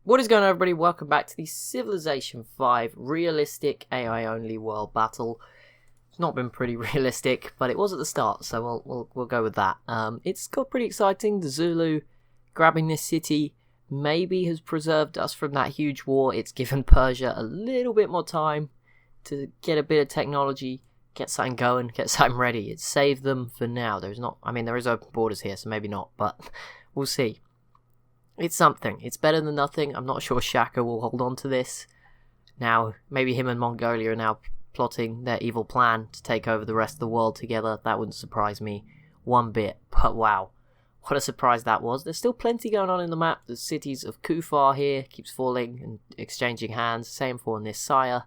What is going on, everybody? Welcome back to the Civilization 5 realistic AI-only world battle. It's not been pretty realistic, but it was at the start, so we'll go with that. It's got pretty exciting. The Zulu grabbing this city maybe has preserved us from that huge war. It's given Persia a little bit more time to get a bit of technology, get something going, get something ready. It's saved them for now. There is open borders here, so maybe not, but we'll see. It's something. It's better than nothing. I'm not sure Shaka will hold on to this. Now, maybe him and Mongolia are now plotting their evil plan to take over the rest of the world together. That wouldn't surprise me one bit. But wow, what a surprise that was. There's still plenty going on in the map. The cities of Kufar here keeps falling and exchanging hands. Same for Nisaya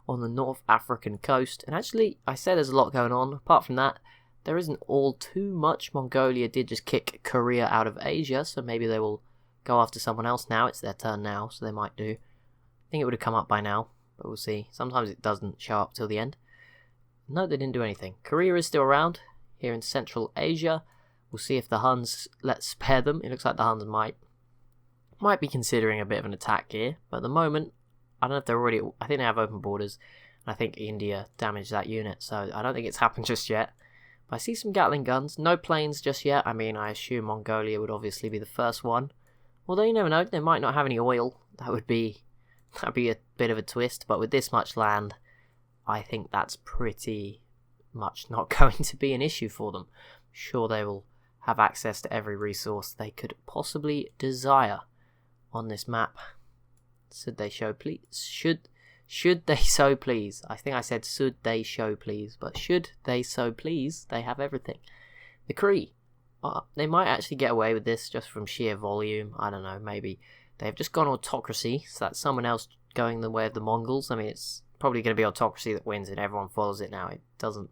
on the North African coast. And actually, I said there's a lot going on. Apart from that, there isn't all too much. Mongolia did just kick Korea out of Asia, so maybe they will go after someone else now. It's their turn now, so they might do. I think it would have come up by now, but we'll see. Sometimes it doesn't show up till the end. No, they didn't do anything. Korea is still around here in Central Asia. We'll see if the Huns let spare them. It looks like the Huns might be considering a bit of an attack here, but at the moment, I don't know if they're already. I think they have open borders, and I think India damaged that unit, so I don't think it's happened just yet. But I see some Gatling guns. No planes just yet. I mean, I assume Mongolia would obviously be the first one. Although you never know, they might not have any oil. That'd be a bit of a twist. But with this much land, I think that's pretty much not going to be an issue for them. Sure, they will have access to every resource they could possibly desire on this map. Should they so please? Should they so please? I think I said should they show please, but should they so please? They have everything. The Cree. They might actually get away with this just from sheer volume. I don't know, maybe. They've just gone autocracy, so that's someone else going the way of the Mongols. I mean, it's probably going to be autocracy that wins and everyone follows it now. It doesn't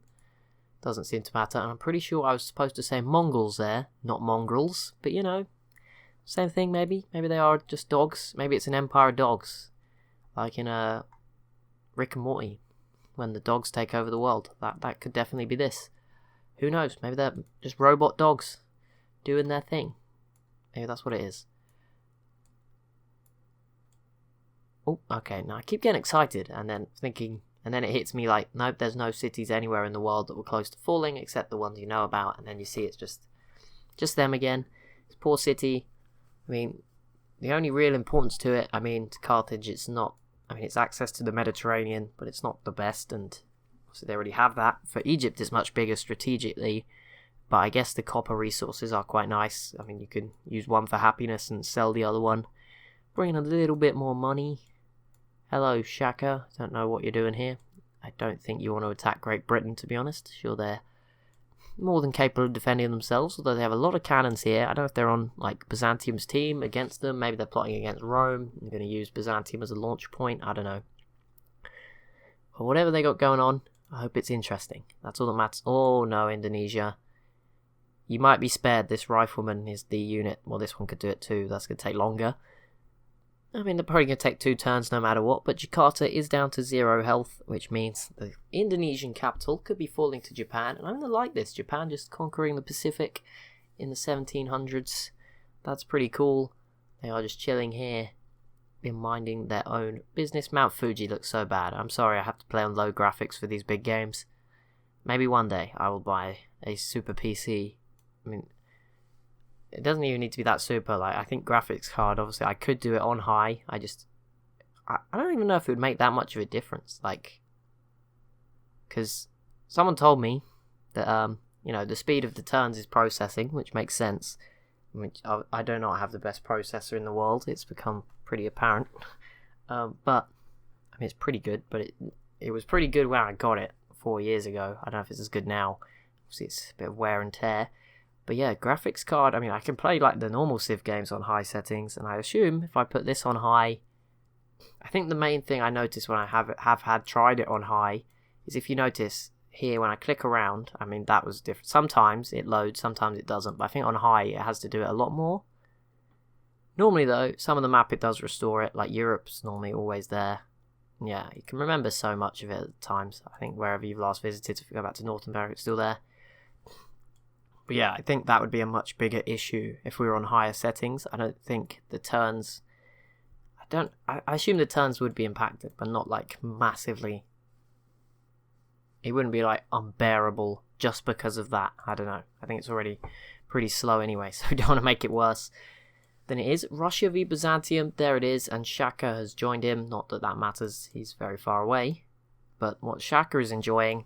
seem to matter. And I'm pretty sure I was supposed to say Mongols there, not mongrels. But, you know, same thing maybe. Maybe they are just dogs. Maybe it's an empire of dogs. Like in Rick and Morty, when the dogs take over the world. That could definitely be this. Who knows? Maybe they're just robot dogs doing their thing. Maybe that's what it is. Oh, okay. Now I keep getting excited and then thinking, and then it hits me like, nope, there's no cities anywhere in the world that were close to falling except the ones you know about. And then you see it's just them again. It's poor city. I mean, the only real importance to it, I mean, to Carthage, it's access to the Mediterranean, but it's not the best, and so they already have that. For Egypt, it's much bigger strategically, but I guess the copper resources are quite nice. I mean, you can use one for happiness and sell the other one, bring in a little bit more money. Hello, Shaka. Don't know what you're doing here. I don't think you want to attack Great Britain, to be honest. Sure, they're more than capable of defending themselves, although they have a lot of cannons here. I don't know if they're on like Byzantium's team against them. Maybe they're plotting against Rome. They're going to use Byzantium as a launch point. I don't know. But whatever they got going on, I hope it's interesting. That's all that matters. Oh no, Indonesia. You might be spared. This rifleman is the unit. Well, this one could do it too. That's going to take longer. I mean, they're probably going to take 2 turns no matter what. But Jakarta is down to 0 health, which means the Indonesian capital could be falling to Japan. And I'm going to like this. Japan just conquering the Pacific in the 1700s. That's pretty cool. They are just chilling here, been minding their own business. Mount Fuji looks so bad. I'm sorry I have to play on low graphics for these big games. Maybe one day I will buy a super PC. I mean, it doesn't even need to be that super. Like, I think graphics card, obviously I could do it on high. I don't even know if it would make that much of a difference. Like, because someone told me that the speed of the turns is processing, which makes sense. Which I do not have the best processor in the world. It's become pretty apparent. But I mean, it's pretty good. But it was pretty good when I got it 4 years ago. I don't know if it's as good now. Obviously, it's a bit of wear and tear. But yeah, graphics card. I mean, I can play like the normal Civ games on high settings, and I assume if I put this on high, I think the main thing I noticed when I have had tried it on high is if you notice here when I click around. I mean, that was different. Sometimes it loads, sometimes it doesn't. But I think on high it has to do it a lot more. Normally though, some of the map it does restore it. Like Europe's normally always there. Yeah, you can remember so much of it at times. I think wherever you've last visited, if you go back to North America, it's still there. But yeah, I think that would be a much bigger issue if we were on higher settings. I don't think the turns... I assume the turns would be impacted, but not like massively. It wouldn't be like unbearable just because of that. I don't know. I think it's already pretty slow anyway, so we don't want to make it worse than it is. Russia v Byzantium, there it is, and Shaka has joined him. Not that that matters, he's very far away. But what Shaka is enjoying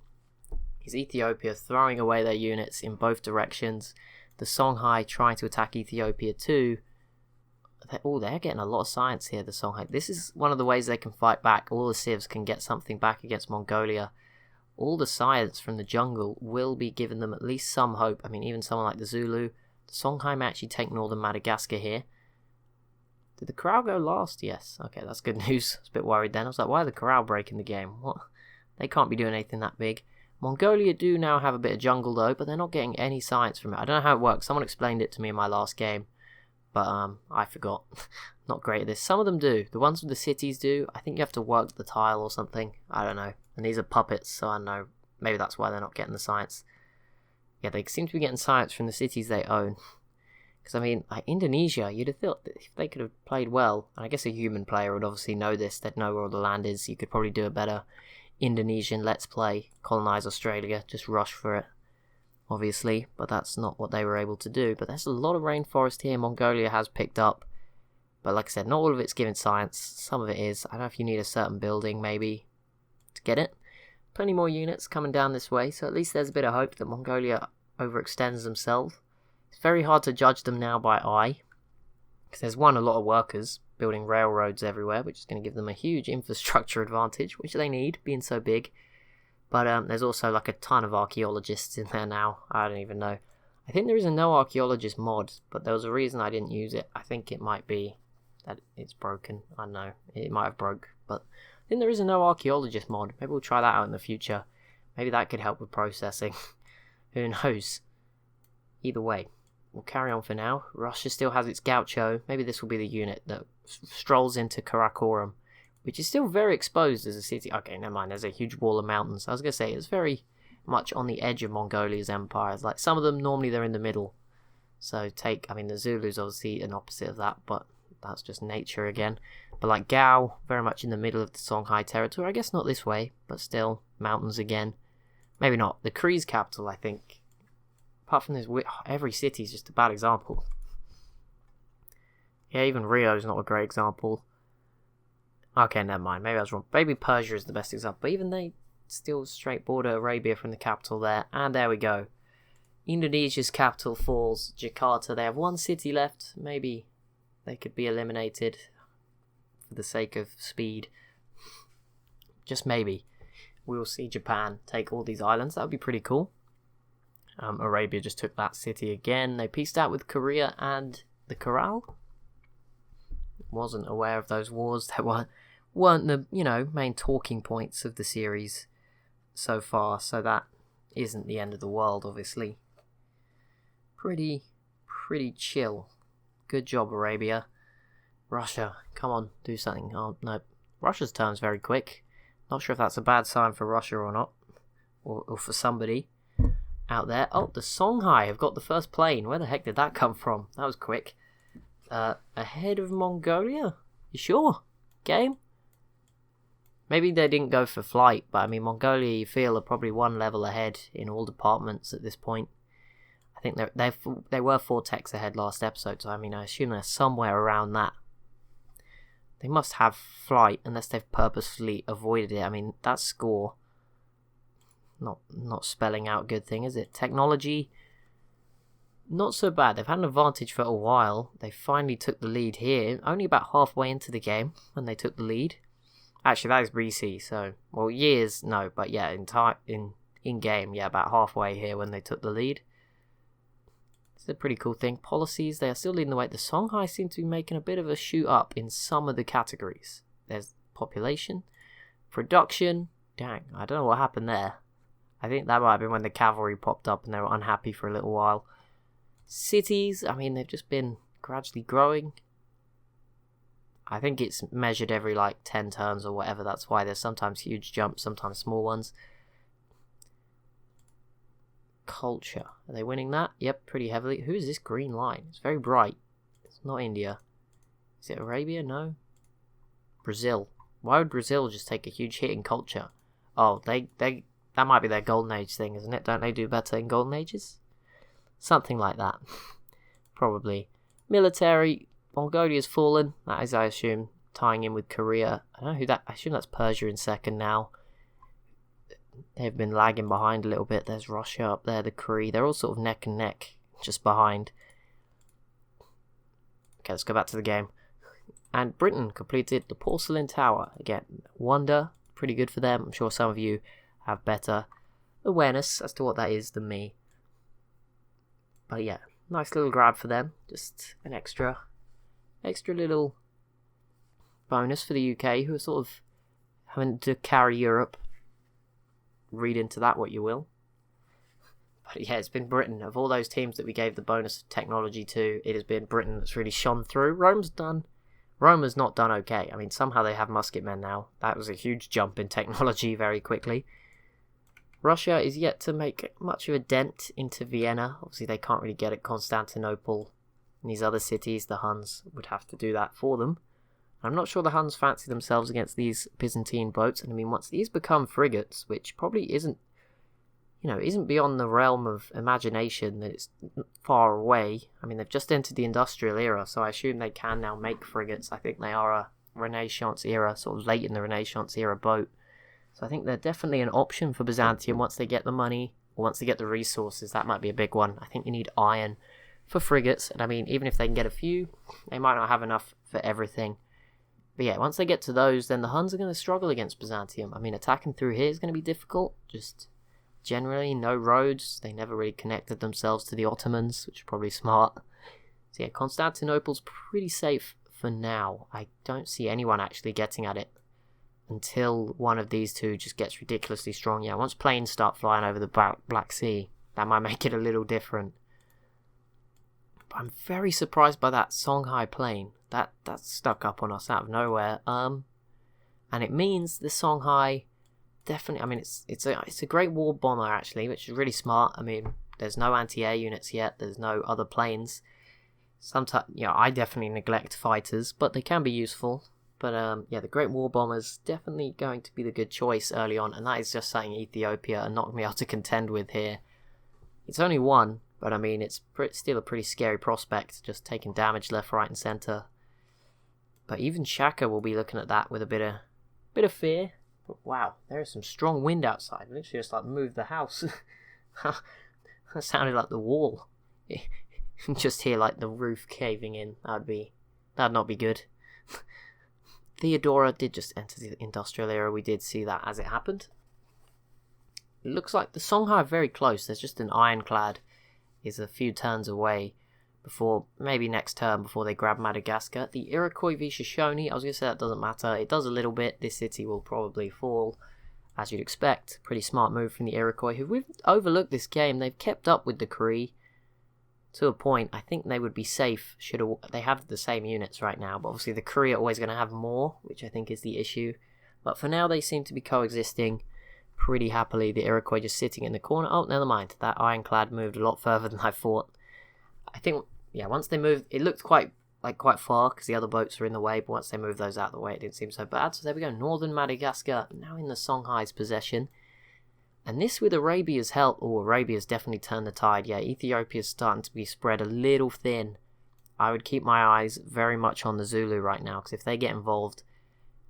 is Ethiopia throwing away their units in both directions. The Songhai trying to attack Ethiopia too. They're getting a lot of science here, the Songhai. This is one of the ways they can fight back. All the civs can get something back against Mongolia. All the science from the jungle will be giving them at least some hope. I mean, even someone like the Zulu. The Songhai may actually take northern Madagascar here. Did the corral go last? Yes. Okay, that's good news. I was a bit worried then. I was like, why are the corral breaking the game? What? They can't be doing anything that big. Mongolia do now have a bit of jungle though, but they're not getting any science from it. I don't know how it works. Someone explained it to me in my last game, but I forgot. Not great at this. Some of them do. The ones with the cities do. I think you have to work the tile or something. I don't know. And these are puppets, so I don't know. Maybe that's why they're not getting the science. Yeah, they seem to be getting science from the cities they own. Because, I mean, like Indonesia, you'd have thought that if they could have played well, and I guess a human player would obviously know this, they'd know where all the land is, you could probably do a better Indonesian Let's Play, colonise Australia, just rush for it, obviously, but that's not what they were able to do. But there's a lot of rainforest here Mongolia has picked up, but like I said, not all of it's given science, some of it is. I don't know if you need a certain building, maybe, to get it. Plenty more units coming down this way, so at least there's a bit of hope that Mongolia overextends themselves. It's very hard to judge them now by eye, because there's a lot of workers building railroads everywhere, which is going to give them a huge infrastructure advantage, which they need, being so big. But there's also like a ton of archaeologists in there now. I don't even know. I think there is a no archaeologist mod, but there was a reason I didn't use it. I think it might be that it's broken. I don't know. It might have broke, but I think there is a no archaeologist mod. Maybe we'll try that out in the future. Maybe that could help with processing. Who knows? Either way, we'll carry on for now. Russia still has its Gaucho. Maybe this will be the unit that strolls into Karakorum, which is still very exposed as a city. Okay, never mind. There's a huge wall of mountains. I was going to say, it's very much on the edge of Mongolia's empire. Like, some of them, normally they're in the middle. So the Zulu's obviously an opposite of that, but that's just nature again. But like Gao, very much in the middle of the Songhai territory. I guess not this way, but still, mountains again. Maybe not. The Kree's capital, I think. Apart from this, every city is just a bad example. Yeah, even Rio is not a great example. Okay, never mind. Maybe I was wrong. Maybe Persia is the best example. But even they still straight border Arabia from the capital there. And there we go. Indonesia's capital falls. Jakarta. They have one city left. Maybe they could be eliminated for the sake of speed. Just maybe. We'll see Japan take all these islands. That would be pretty cool. Arabia just took that city again. They peaced out with Korea and the Corral. Wasn't aware of those wars. That weren't the main talking points of the series so far. So that isn't the end of the world, obviously. Pretty chill. Good job, Arabia. Russia, come on, do something. Oh no, Russia's turn's very quick. Not sure if that's a bad sign for Russia or not, or for somebody out there. Oh, the Songhai have got the first plane. Where the heck did that come from? That was quick. Ahead of Mongolia? You sure? Game? Maybe they didn't go for flight, but I mean, Mongolia, you feel, are probably one level ahead in all departments at this point. I think they were 4 techs ahead last episode, so I mean, I assume they're somewhere around that. They must have flight, unless they've purposefully avoided it. I mean, that score, not spelling out a good thing, is it? Technology, not so bad. They've had an advantage for a while. They finally took the lead here, only about halfway into the game when they took the lead. Actually, that is BC, so, well, years, no, but yeah, in game, yeah, about halfway here when they took the lead. It's a pretty cool thing. Policies, they are still leading the way. The Songhai seem to be making a bit of a shoot up in some of the categories. There's population, production. Dang, I don't know what happened there. I think that might have been when the cavalry popped up and they were unhappy for a little while. Cities, I mean, they've just been gradually growing. I think it's measured every 10 turns or whatever. That's why there's sometimes huge jumps, sometimes small ones. Culture. Are they winning that? Yep, pretty heavily. Who is this green line? It's very bright. It's not India. Is it Arabia? No. Brazil. Why would Brazil just take a huge hit in culture? Oh, that might be their golden age thing, isn't it? Don't they do better in golden ages? Something like that. Probably. Military, Mongolia's fallen. That is, I assume, tying in with Korea. I don't know who that... I assume that's Persia in second now. They've been lagging behind a little bit. There's Russia up there, the Korea. They're all sort of neck and neck, just behind. Okay, let's go back to the game. And Britain completed the Porcelain Tower. Again, wonder. Pretty good for them. I'm sure some of you have better awareness as to what that is than me. But yeah, nice little grab for them. Just an extra little bonus for the UK, who are sort of having to carry Europe. Read into that what you will. But yeah, it's been Britain. Of all those teams that we gave the bonus of technology to, it has been Britain that's really shone through. Rome has not done okay. I mean, somehow they have musketmen now. That was a huge jump in technology very quickly. Russia is yet to make much of a dent into Vienna. Obviously, they can't really get at Constantinople and these other cities. The Huns would have to do that for them. I'm not sure the Huns fancy themselves against these Byzantine boats. And I mean, once these become frigates, which probably isn't beyond the realm of imagination, that it's far away. I mean, they've just entered the industrial era, so I assume they can now make frigates. I think they are a Renaissance era, sort of late in the Renaissance era boat. So I think they're definitely an option for Byzantium once they get the money, or once they get the resources. That might be a big one. I think you need iron for frigates, and I mean, even if they can get a few, they might not have enough for everything. But yeah, once they get to those, then the Huns are going to struggle against Byzantium. I mean, attacking through here is going to be difficult. Just generally, no roads. They never really connected themselves to the Ottomans, which is probably smart. So yeah, Constantinople's pretty safe for now. I don't see anyone actually getting at it until one of these two just gets ridiculously strong. Yeah, once planes start flying over the Black Sea, that might make it a little different. But I'm very surprised by that Songhai plane. That stuck up on us out of nowhere. And it means the Songhai definitely... I mean, it's a great war bomber, actually, which is really smart. I mean, there's no anti-air units yet. There's no other planes. Sometimes, I definitely neglect fighters, but they can be useful. But yeah, the Great War Bomber's definitely going to be the good choice early on, and that is just something Ethiopia are not going to be able to contend with here. It's only one, but I mean, it's still a pretty scary prospect, just taking damage left, right, and centre. But even Shaka will be looking at that with a bit of fear. But wow, there is some strong wind outside. Literally just like moved the house. That sounded like the wall. Just hear like the roof caving in. That'd not be good. Theodora did just enter the industrial era. We did see that as it happened. It looks like the Songhai are very close. There's just an ironclad is a few turns away before, maybe next turn, before they grab Madagascar. The Iroquois v Shoshone, I was going to say that doesn't matter. It does a little bit. This city will probably fall, as you'd expect. Pretty smart move from the Iroquois, who we've overlooked this game. They've kept up with the Cree to a point. I think they would be safe. They have the same units right now, but obviously the Cree are always going to have more, which I think is the issue. But for now, they seem to be coexisting pretty happily. The Iroquois just sitting in the corner. Oh, never mind. That ironclad moved a lot further than I thought. I think, yeah, once they moved, it looked quite far because the other boats were in the way, but once they moved those out of the way, it didn't seem so bad. So there we go. Northern Madagascar now in the Songhai's possession. And this with Arabia's help, Arabia's definitely turned the tide. Yeah, Ethiopia's starting to be spread a little thin. I would keep my eyes very much on the Zulu right now, because if they get involved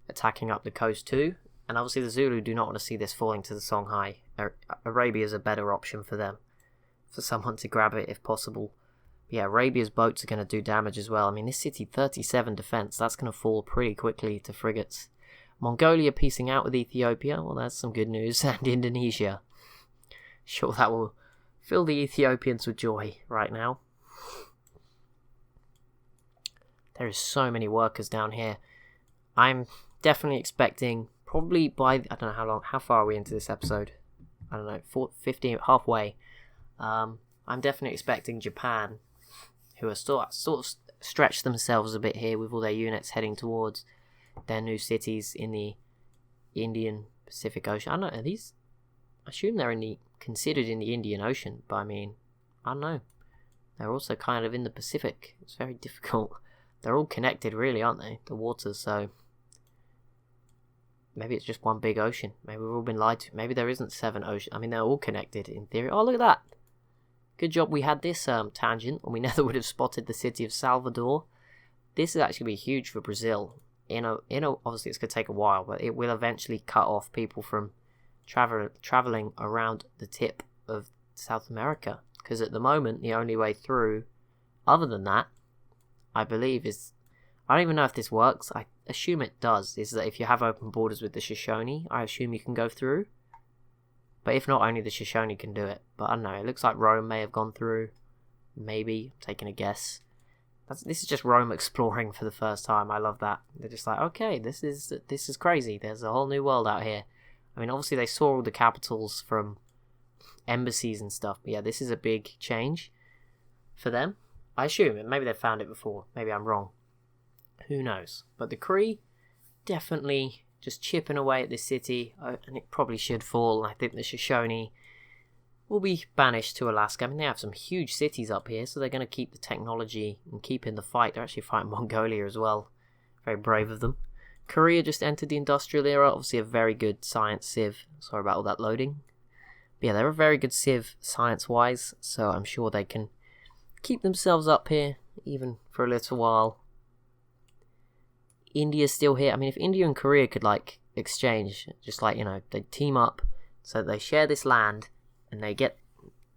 attacking up the coast too, and obviously the Zulu do not want to see this falling to the Songhai. Arabia's a better option for them, for someone to grab it if possible. But yeah, Arabia's boats are going to do damage as well. I mean, this city, 37 defense, that's going to fall pretty quickly to frigates. Mongolia piecing out with Ethiopia, well, that's some good news. And Indonesia. Sure, that will fill the Ethiopians with joy right now. There is so many workers down here. I'm definitely expecting, probably by, I don't know how far are we into this episode? I don't know, 50, halfway. I'm definitely expecting Japan, who are sort of stretched themselves a bit here with all their units heading towards their new cities in the Indian Pacific Ocean. I don't know, I assume they're considered in the Indian Ocean, but I mean, I don't know. They're also kind of in the Pacific. It's very difficult. They're all connected, really, aren't they? The waters, so maybe it's just one big ocean. Maybe we've all been lied to. Maybe there isn't 7 oceans. I mean, they're all connected in theory. Oh, look at that. Good job we had this tangent, and we never would have spotted the city of Salvador. This is actually be huge for Brazil. Obviously it's going to take a while, but it will eventually cut off people from traveling around the tip of South America. Because at the moment, the only way through, other than that, I believe is... I don't even know if this works. I assume it does. Is that if you have open borders with the Shoshone, I assume you can go through. But if not, only the Shoshone can do it. But I don't know. It looks like Rome may have gone through. Maybe. I'm taking a guess. This is just Rome exploring for the first time. I love that. They're just like, okay, this is crazy. There's a whole new world out here. I mean, obviously they saw all the capitals from embassies and stuff. But yeah, this is a big change for them. I assume. Maybe they've found it before. Maybe I'm wrong. Who knows? But the Cree, definitely just chipping away at this city. And it probably should fall. I think the Shoshone will be banished to Alaska. I mean, they have some huge cities up here, so they're going to keep the technology and keep in the fight. They're actually fighting Mongolia as well. Very brave of them. Korea just entered the industrial era. Obviously a very good science civ. Sorry about all that loading. But yeah, they're a very good civ science-wise, so I'm sure they can keep themselves up here, even for a little while. India's still here. I mean, if India and Korea could, like, exchange, just like, they team up, so they share this land, and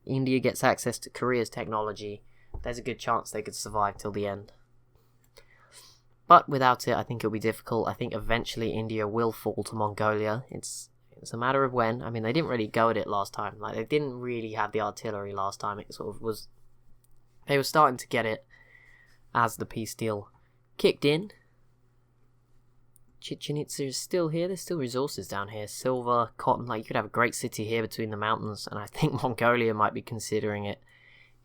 India gets access to Korea's technology, there's a good chance they could survive till the end. But without it, I think it'll be difficult. I think eventually India will fall to Mongolia. It's a matter of when. I mean, they didn't really go at it last time. Like, they didn't really have the artillery last time. It sort of was... They were starting to get it as the peace deal kicked in. Chichen Itza is still here. There's still resources down here. Silver, cotton. Like, you could have a great city here between the mountains. And I think Mongolia might be considering it.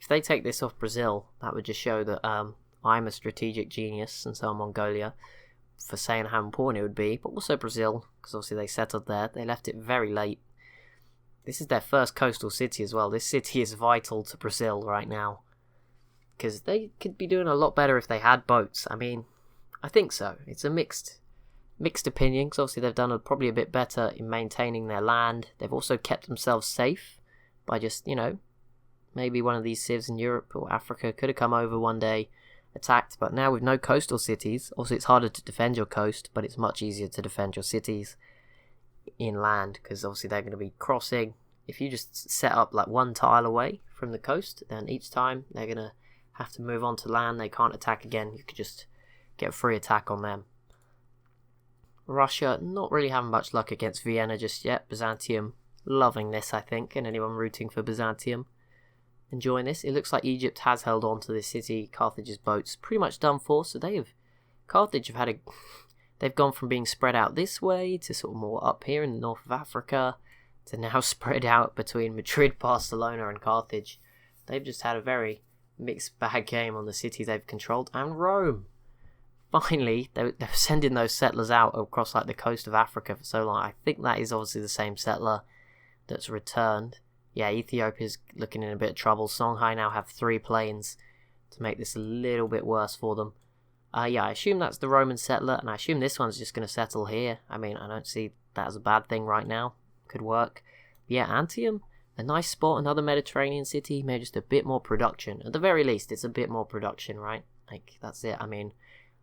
If they take this off Brazil, that would just show that I'm a strategic genius. And so are Mongolia. For saying how important it would be. But also Brazil. Because obviously they settled there. They left it very late. This is their first coastal city as well. This city is vital to Brazil right now. Because they could be doing a lot better if they had boats. I mean, I think so. It's a mixed opinion, because obviously they've done probably a bit better in maintaining their land. They've also kept themselves safe by just, maybe one of these civs in Europe or Africa could have come over one day, attacked. But now with no coastal cities, obviously it's harder to defend your coast, but it's much easier to defend your cities inland, because obviously they're going to be crossing. If you just set up like one tile away from the coast, then each time they're going to have to move on to land. They can't attack again. You could just get a free attack on them. Russia, not really having much luck against Vienna just yet. Byzantium, loving this, I think, and anyone rooting for Byzantium enjoying this. It looks like Egypt has held on to this city. Carthage's boats pretty much done for, so Carthage have had they've gone from being spread out this way to sort of more up here in the north of Africa to now spread out between Madrid, Barcelona and Carthage. They've just had a very mixed bag game on the city they've controlled. And Rome. Finally, they were sending those settlers out across like the coast of Africa for so long. I think that is obviously the same settler that's returned. Yeah, Ethiopia's looking in a bit of trouble. Songhai now have 3 planes to make this a little bit worse for them. Yeah, I assume that's the Roman settler, and I assume this one's just going to settle here. I mean, I don't see that as a bad thing right now. Could work. But yeah, Antium, a nice spot, another Mediterranean city, maybe just a bit more production. At the very least, it's a bit more production, right? Like, that's it. I mean,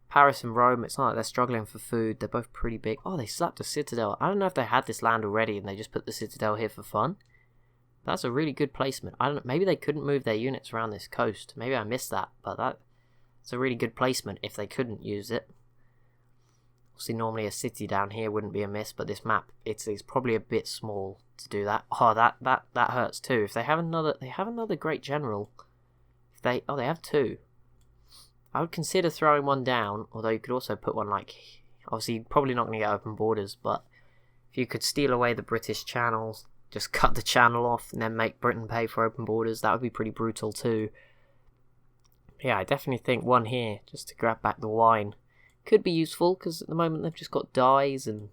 Paris and Rome, it's not like they're struggling for food. They're both pretty big. Oh, they slapped a citadel. I don't know if they had this land already and they just put the citadel here for fun. That's a really good placement. I don't know. Maybe they couldn't move their units around this coast. Maybe I missed that, but that's a really good placement if they couldn't use it. Obviously, normally a city down here wouldn't be a miss, but this map, it's probably a bit small to do that. Oh, that hurts too. If they have another great general. They have 2. I would consider throwing one down, although you could also put one like... Obviously, you're probably not going to get open borders, but if you could steal away the British channels, just cut the channel off and then make Britain pay for open borders, that would be pretty brutal too. Yeah, I definitely think one here, just to grab back the wine, could be useful, because at the moment they've just got dyes and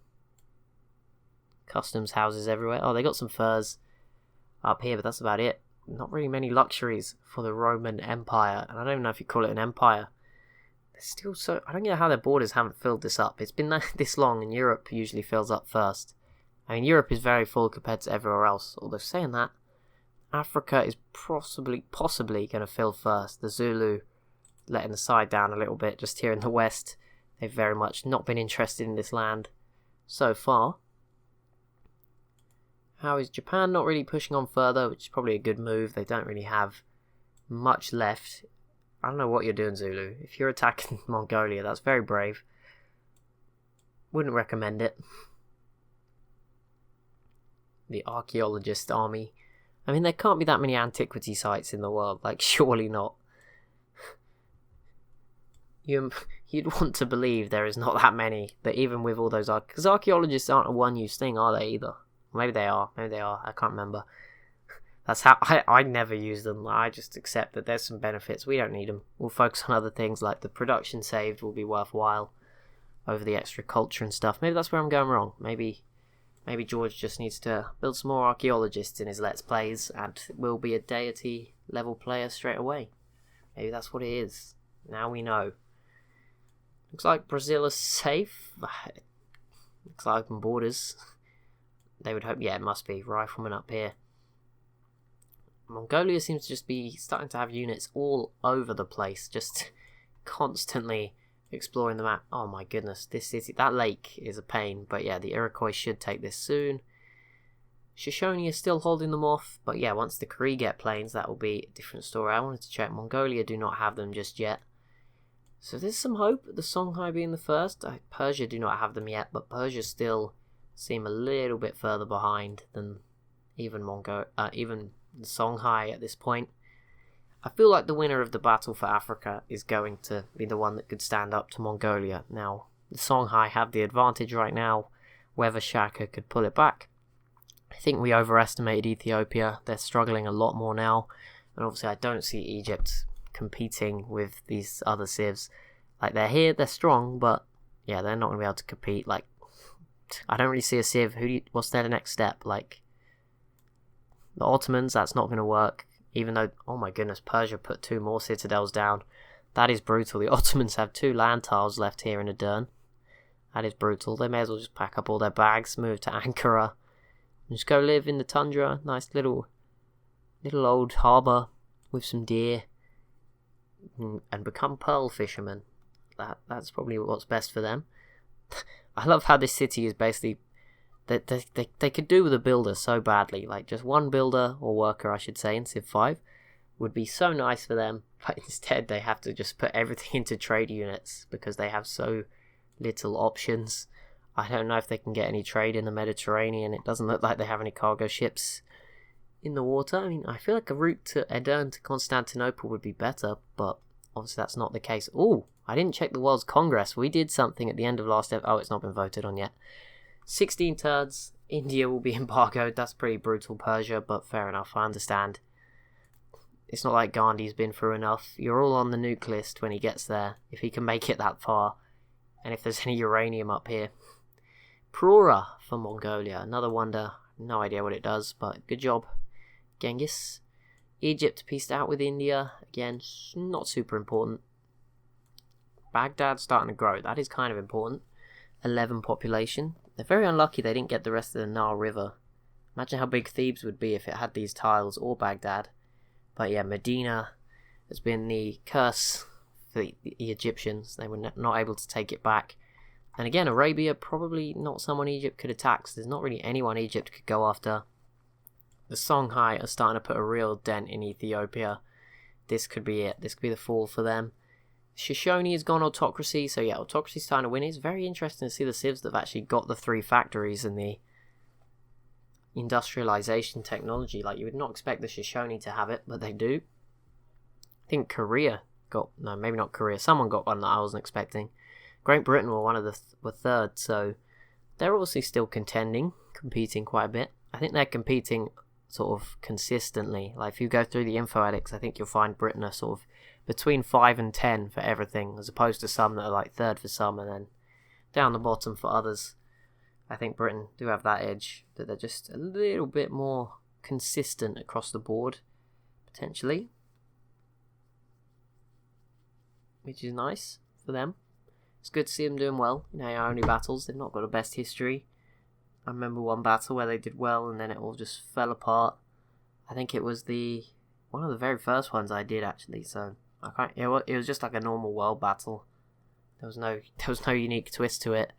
customs houses everywhere. Oh, they got some furs up here, but that's about it. Not really many luxuries for the Roman Empire, and I don't even know if you call it an empire. Still so... I don't know how their borders haven't filled this up. It's been this long, and Europe usually fills up first. I mean, Europe is very full compared to everywhere else. Although, saying that, Africa is possibly going to fill first. The Zulu letting the side down a little bit just here in the west. They've very much not been interested in this land so far. How is Japan not really pushing on further, which is probably a good move. They don't really have much left. I don't know what you're doing, Zulu. If you're attacking Mongolia, that's very brave. Wouldn't recommend it. The archaeologist army. I mean, there can't be that many antiquity sites in the world. Like, surely not. You'd want to believe there is not that many. That even with all those... Because archaeologists aren't a one-use thing, are they, either? Maybe they are. I can't remember. That's how... I never use them. I just accept that there's some benefits. We don't need them. We'll focus on other things, like the production saved will be worthwhile over the extra culture and stuff. Maybe that's where I'm going wrong. Maybe George just needs to build some more archaeologists in his Let's Plays and will be a deity level player straight away. Maybe that's what it is. Now we know. Looks like Brazil is safe. Looks like open borders. They would hope, yeah, it must be. Riflemen up here. Mongolia seems to just be starting to have units all over the place, just constantly exploring the map. Oh my goodness, this city, that lake is a pain, but yeah, the Iroquois should take this soon. Shoshone is still holding them off, but yeah, once the Kree get planes, that will be a different story. I wanted to check. Mongolia do not have them just yet. So there's some hope, the Songhai being the first. Persia do not have them yet, but Persia still seem a little bit further behind than even even the Songhai at this point. I feel like the winner of the battle for Africa is going to be the one that could stand up to Mongolia. Now, the Songhai have the advantage right now, whether Shaka could pull it back. I think we overestimated Ethiopia. They're struggling a lot more now, and obviously I don't see Egypt competing with these other civs. Like, they're here, they're strong, but yeah, they're not going to be able to compete. Like, I don't really see a civ. What's their next step? Like, the Ottomans, that's not going to work. Even though, oh my goodness, Persia put 2 more citadels down. That is brutal. The Ottomans have 2 land tiles left here in Edirne. That is brutal. They may as well just pack up all their bags, move to Ankara, and just go live in the tundra. Nice little old harbour with some deer, and become pearl fishermen. That's probably what's best for them. I love how this city is basically... They could do with a builder so badly. Like, just one builder, or worker I should say, in Civ 5 would be so nice for them, but instead they have to just put everything into trade units because they have so little options. I don't know if they can get any trade in the Mediterranean. It doesn't look like they have any cargo ships in the water. I mean, I feel like a route to Edirne to Constantinople would be better, but obviously that's not the case. Oh, I didn't check the World's Congress. We did something at the end of last episode. Oh, it's not been voted on yet. 16 turns, India will be embargoed. That's pretty brutal, Persia, but fair enough, I understand. It's not like Gandhi's been through enough. You're all on the nuke list when he gets there, if he can make it that far. And if there's any uranium up here. Prora for Mongolia, another wonder. No idea what it does, but good job, Genghis. Egypt pieced out with India. Again, not super important. Baghdad starting to grow. That is kind of important. 11 population. They're very unlucky they didn't get the rest of the Nile River. Imagine how big Thebes would be if it had these tiles, or Baghdad. But yeah, Medina has been the curse for the Egyptians. They were not able to take it back. And again, Arabia, probably not someone Egypt could attack, so there's not really anyone Egypt could go after. The Songhai are starting to put a real dent in Ethiopia. This could be it. This could be the fall for them. Shoshone has gone autocracy, so yeah, autocracy's starting to win. It's very interesting to see the civs that have actually got the 3 factories and the industrialization technology. Like, you would not expect the Shoshone to have it, but they do. I think Korea got... No, maybe not Korea. Someone got one that I wasn't expecting. Great Britain were third, so they're obviously still competing quite a bit. I think they're competing sort of consistently. Like, if you go through the info edits, I think you'll find Britain are sort of between 5 and 10 for everything, as opposed to some that are like third for some and then down the bottom for others. I think Britain do have that edge, that they're just a little bit more consistent across the board, potentially, which is nice for them. It's good to see them doing well in AI only battles. They've not got the best history. I remember one battle where they did well and then it all just fell apart. I think it was one of the very first ones I did actually. So I can't. It was just like a normal world battle. There was no unique twist to it.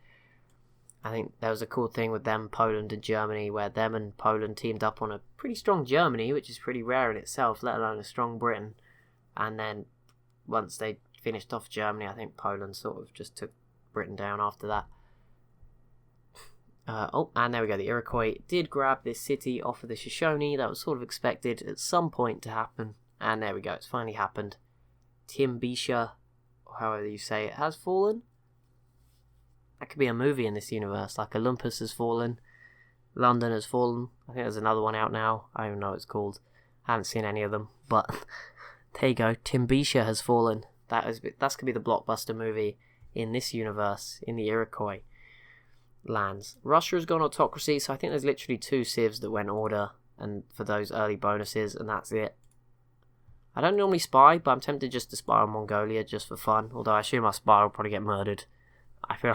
I think there was a cool thing with them, Poland and Germany, where them and Poland teamed up on a pretty strong Germany, which is pretty rare in itself, let alone a strong Britain. And then once they finished off Germany, I think Poland sort of just took Britain down after that. And there we go. The Iroquois did grab this city off of the Shoshone. That was sort of expected at some point to happen. And there we go. It's finally happened. Timbisha, or however you say it, has fallen. That could be a movie in this universe. Like Olympus has fallen. London has fallen. I think there's another one out now. I don't even know what it's called. I haven't seen any of them. But there you go. Timbisha has fallen. That's going to be the blockbuster movie in this universe, in the Iroquois lands. Russia has gone autocracy, so I think there's literally 2 civs that went order and for those early bonuses, and that's it. I don't normally spy, but I'm tempted just to spy on Mongolia just for fun, although I assume my spy will probably get murdered. I feel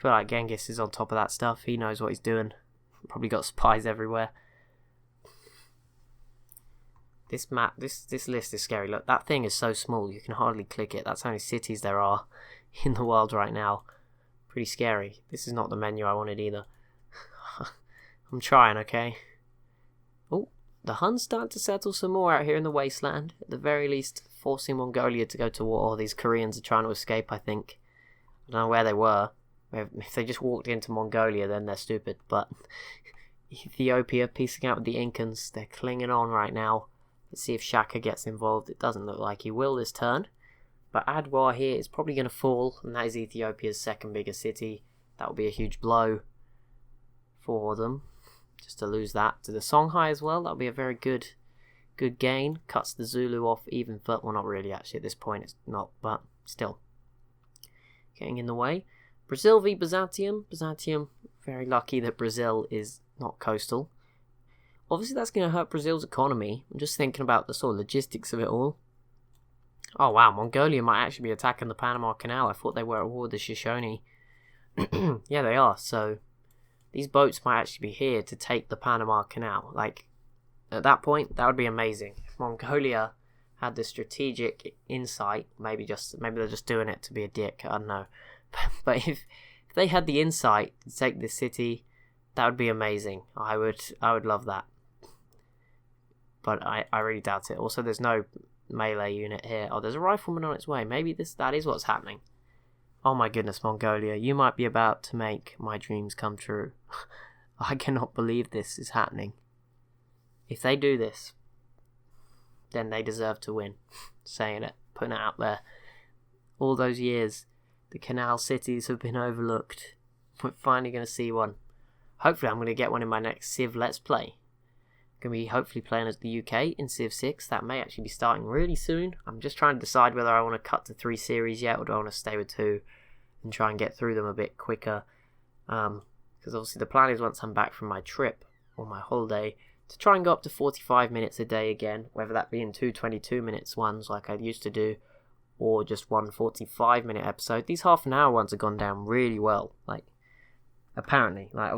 like Genghis is on top of that stuff. He knows what he's doing. Probably got spies everywhere. This map, this list is scary. Look, that thing is so small you can hardly click it. That's how many cities there are in the world right now. Pretty scary. This is not the menu I wanted either. I'm trying, okay? Oh, the Huns starting to settle some more out here in the wasteland. At the very least, forcing Mongolia to go to war. These Koreans are trying to escape, I think. I don't know where they were. If they just walked into Mongolia, then they're stupid. But Ethiopia piecing out with the Incans. They're clinging on right now. Let's see if Shaka gets involved. It doesn't look like he will this turn. But Adwar here is probably going to fall, and that is Ethiopia's second biggest city. That will be a huge blow for them, just to lose that to the Songhai as well. That will be a very good gain. Cuts the Zulu off even further. Well, not really actually at this point. It's not, but still getting in the way. Brazil v Byzantium. Byzantium, very lucky that Brazil is not coastal. Obviously, that's going to hurt Brazil's economy. I'm just thinking about the sort of logistics of it all. Oh wow, Mongolia might actually be attacking the Panama Canal. I thought they were at war with the Shoshone. Yeah, they are. So these boats might actually be here to take the Panama Canal. Like, at that point, that would be amazing. If Mongolia had the strategic insight, maybe they're just doing it to be a dick, I don't know. But if they had the insight to take this city, that would be amazing. I would love that. But I really doubt it. Also, there's no melee unit here. Oh, there's a rifleman on its way. Maybe that is what's happening. Oh my goodness, Mongolia, you might be about to make my dreams come true. I cannot believe this is happening. If they do this, then they deserve to win. Saying it, putting it out there. All those years, the canal cities have been overlooked. We're finally going to see one. Hopefully I'm going to get one in my next Civ Let's Play. Going to be hopefully playing as the UK in Civ 6. That may actually be starting really soon. I'm just trying to decide whether I want to cut to 3 series yet or do I want to stay with 2 and try and get through them a bit quicker. Because obviously the plan is once I'm back from my trip or my holiday to try and go up to 45 minutes a day again, whether that be in 2 22-minute ones like I used to do or just one 45-minute episode. These half-an-hour ones have gone down really well. Like, apparently. Like,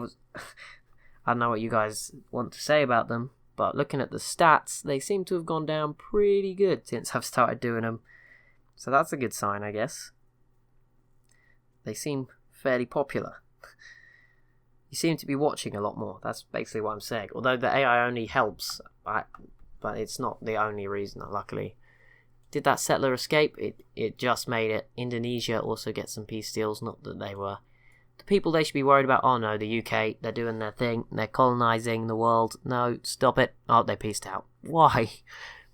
I don't know what you guys want to say about them, but looking at the stats, they seem to have gone down pretty good since I've started doing them. So that's a good sign, I guess. They seem fairly popular. You seem to be watching a lot more. That's basically what I'm saying. Although the AI only helps, but it's not the only reason, luckily. Did that settler escape? It just made it. Indonesia also gets some peace deals, not that they were the people they should be worried about. Oh no, the UK, they're doing their thing. They're colonising the world. No, stop it. Oh, they peaced out. Why?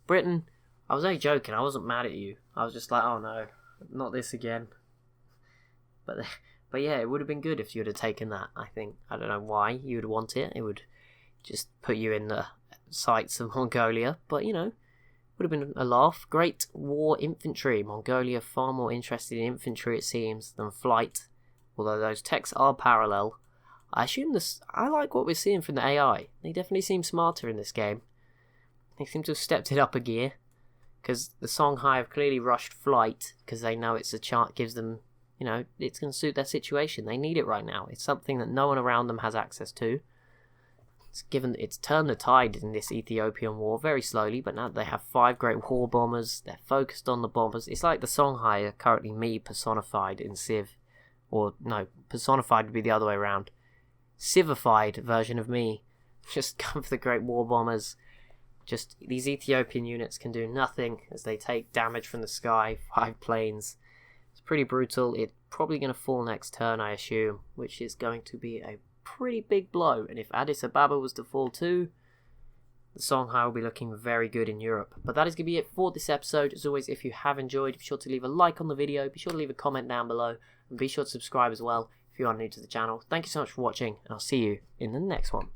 Britain, I was only joking. I wasn't mad at you. I was just like, oh no, not this again. But yeah, it would have been good if you would have taken that, I think. I don't know why you would want it. It would just put you in the sights of Mongolia. But, you know, would have been a laugh. Great war infantry. Mongolia far more interested in infantry, it seems, than flight. Although those techs are parallel. I like what we're seeing from the AI. They definitely seem smarter in this game. They seem to have stepped it up a gear. because the Songhai have clearly rushed flight because they know it's a chance, gives them, you know, it's going to suit their situation. They need it right now. It's something that no one around them has access to. It's turned the tide in this Ethiopian war very slowly, but now they have 5 great war bombers. They're focused on the bombers. It's like the Songhai are currently me personified in Civ, or no, personified would be the other way around. Civified version of me. Just come for the great war bombers. Just these Ethiopian units can do nothing as they take damage from the sky. 5 planes. It's pretty brutal. It's probably going to fall next turn, I assume, which is going to be a pretty big blow. And if Addis Ababa was to fall too, the Songhai will be looking very good in Europe. But that is going to be it for this episode. As always, if you have enjoyed, be sure to leave a like on the video. Be sure to leave a comment down below. And be sure to subscribe as well if you are new to the channel. Thank you so much for watching, and I'll see you in the next one.